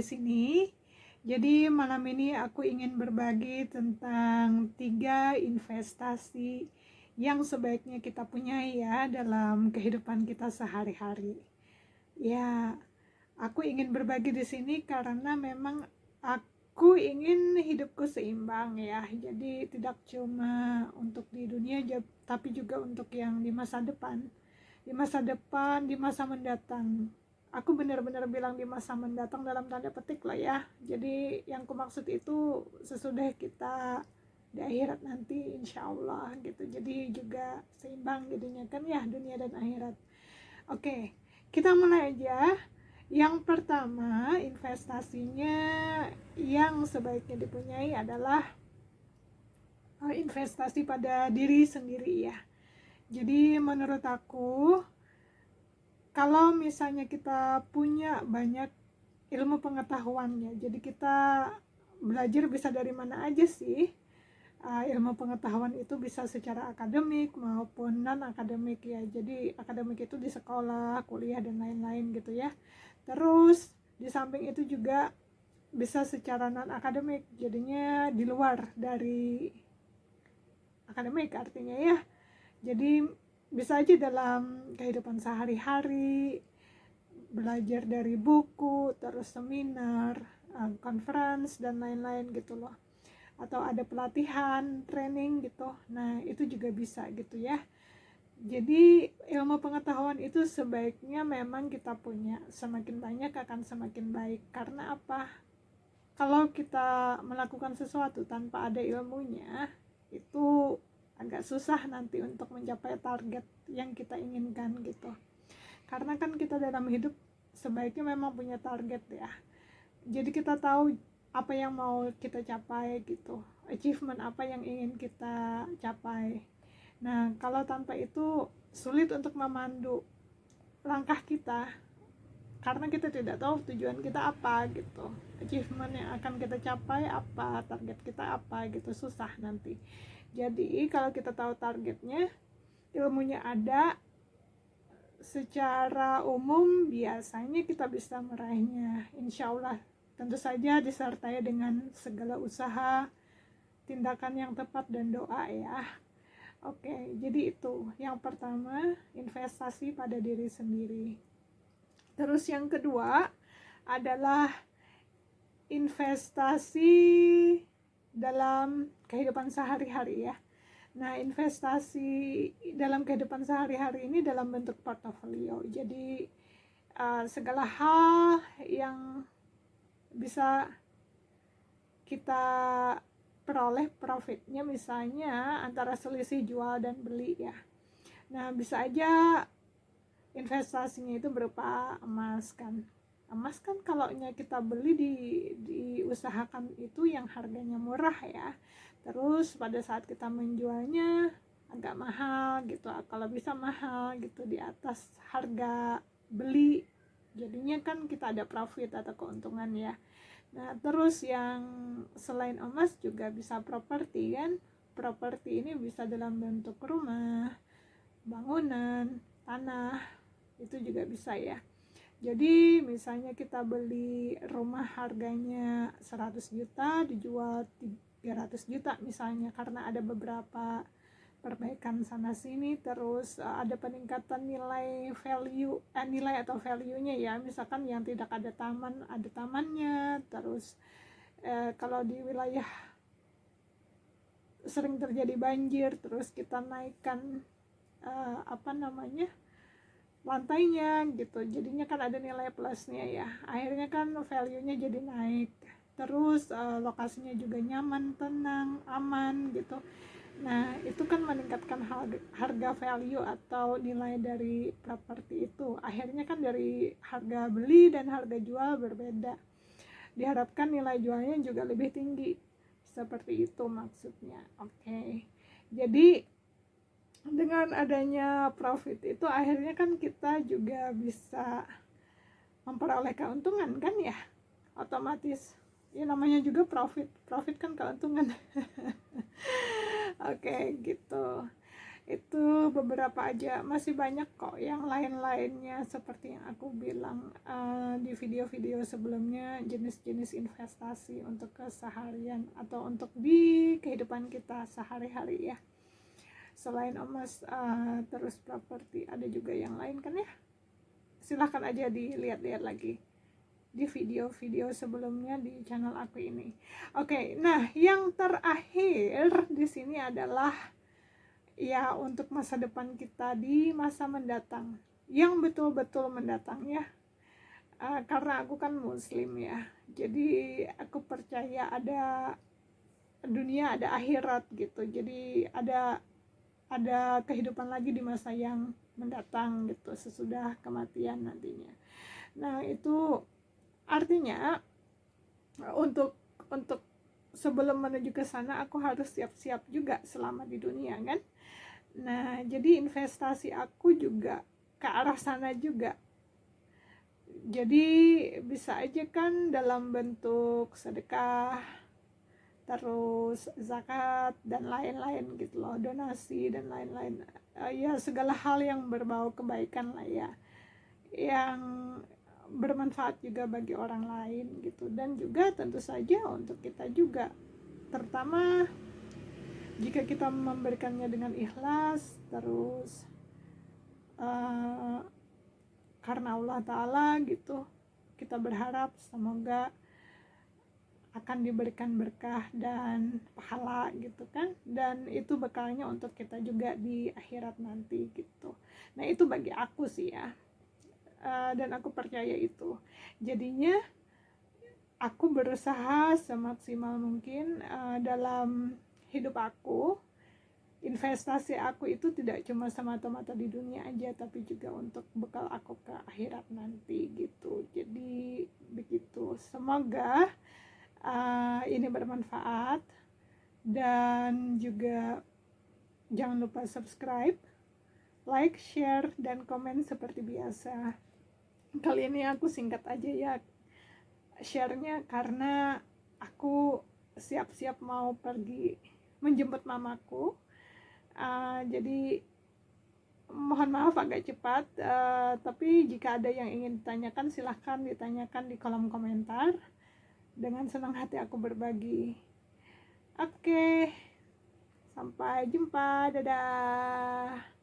sini. Jadi malam ini aku ingin berbagi tentang 3 investasi yang sebaiknya kita punyai ya dalam kehidupan kita sehari-hari. Ya, aku ingin berbagi di sini karena memang aku ingin hidupku seimbang ya. Jadi tidak cuma untuk di dunia tapi juga untuk yang di masa depan. Di masa mendatang. Aku benar-benar bilang di masa mendatang dalam tanda petik lah ya. Jadi yang kumaksud itu sesudah kita di akhirat nanti insya Allah gitu. Jadi juga seimbang jadinya kan ya dunia dan akhirat. Oke, kita mulai aja. Yang pertama investasinya yang sebaiknya dipunyai adalah investasi pada diri sendiri ya. Jadi menurut aku kalau misalnya kita punya banyak ilmu pengetahuannya, jadi kita belajar bisa dari mana aja sih. Ilmu pengetahuan itu bisa secara akademik maupun non akademik ya. Jadi akademik itu di sekolah, kuliah dan lain-lain gitu ya. Terus di samping itu juga bisa secara non akademik, jadinya di luar dari akademik artinya ya. Jadi bisa aja dalam kehidupan sehari-hari, belajar dari buku, terus seminar, conference dan lain-lain gitu loh. Atau ada pelatihan, training gitu. Nah, itu juga bisa gitu ya. Jadi ilmu pengetahuan itu sebaiknya memang kita punya. Semakin banyak akan semakin baik. Karena apa? Kalau kita melakukan sesuatu tanpa ada ilmunya, itu agak susah nanti untuk mencapai target yang kita inginkan gitu. Karena kan kita dalam hidup sebaiknya memang punya target ya. Jadi kita tahu apa yang mau kita capai gitu, achievement apa yang ingin kita capai. Nah, kalau tanpa itu sulit untuk memandu langkah kita karena kita tidak tahu tujuan kita apa gitu, achievement yang akan kita capai apa, target kita apa gitu, susah nanti. Jadi kalau kita tahu targetnya, ilmunya ada, secara umum biasanya kita bisa meraihnya insya Allah. Tentu saja disertai dengan segala usaha, tindakan yang tepat dan doa ya. Oke, jadi itu yang pertama, investasi pada diri sendiri. Terus yang kedua adalah investasi dalam kehidupan sehari-hari ya. Nah, investasi dalam kehidupan sehari-hari ini dalam bentuk portofolio. Jadi segala hal yang bisa kita peroleh profitnya, misalnya antara selisih jual dan beli ya. Nah, bisa aja investasinya itu berupa emas kan. Emas kan kalau kita beli diusahakan itu yang harganya murah ya. Terus pada saat kita menjualnya agak mahal gitu, kalau bisa mahal gitu di atas harga beli, jadinya kan kita ada profit atau keuntungan ya. Nah, terus yang selain emas juga bisa properti kan. Properti ini bisa dalam bentuk rumah, bangunan, tanah, itu juga bisa ya. Jadi misalnya kita beli rumah harganya 100 juta dijual 300 juta misalnya, karena ada beberapa perbaikan sana sini, terus ada peningkatan nilai atau value-nya ya. Misalkan yang tidak ada taman, ada tamannya. Terus kalau di wilayah sering terjadi banjir, terus kita naikkan lantainya gitu, jadinya kan ada nilai plusnya ya, akhirnya kan value-nya jadi naik. Terus lokasinya juga nyaman, tenang, aman gitu. Nah, itu kan meningkatkan harga value atau nilai dari properti itu. Akhirnya kan dari harga beli dan harga jual berbeda, diharapkan nilai jualnya juga lebih tinggi, seperti itu maksudnya. Oke. Jadi dengan adanya profit itu akhirnya kan kita juga bisa memperoleh keuntungan kan ya, otomatis ya, namanya juga profit kan keuntungan. Oke gitu. Itu beberapa aja, masih banyak kok yang lain-lainnya seperti yang aku bilang di video-video sebelumnya, jenis-jenis investasi untuk keseharian atau untuk di kehidupan kita sehari-hari ya. Selain emas terus properti, ada juga yang lain kan ya. Silahkan aja dilihat-lihat lagi di video-video sebelumnya di channel aku ini. Oke, nah yang terakhir di sini adalah ya untuk masa depan kita di masa mendatang, yang betul-betul mendatang ya. Karena aku kan muslim ya, jadi aku percaya ada dunia, ada akhirat gitu. Jadi ada kehidupan lagi di masa yang mendatang gitu, sesudah kematian nantinya. Nah itu artinya untuk sebelum menuju ke sana aku harus siap-siap juga selama di dunia kan. Nah jadi investasi aku juga ke arah sana juga. Jadi bisa aja kan dalam bentuk sedekah, terus zakat dan lain-lain gitu loh, donasi dan lain-lain. Ya segala hal yang berbau kebaikan lah ya, yang bermanfaat juga bagi orang lain gitu. Dan juga tentu saja untuk kita juga, terutama jika kita memberikannya dengan ikhlas, terus karena Allah Ta'ala gitu, kita berharap semoga akan diberikan berkah dan pahala gitu kan, dan itu bekalnya untuk kita juga di akhirat nanti gitu. Nah itu bagi aku sih ya, dan aku percaya itu. Jadinya aku berusaha semaksimal mungkin dalam hidup aku. Investasi aku itu tidak cuma semata-mata di dunia aja, tapi juga untuk bekal aku ke akhirat nanti gitu. Jadi begitu, semoga ini bermanfaat, dan juga jangan lupa subscribe, like, share, dan komen seperti biasa. Kali ini aku singkat aja ya share-nya, karena aku siap-siap mau pergi menjemput mamaku. Jadi mohon maaf agak cepat, tapi jika ada yang ingin ditanyakan silahkan ditanyakan di kolom komentar. Dengan senang hati aku berbagi. Oke, sampai jumpa, dadah.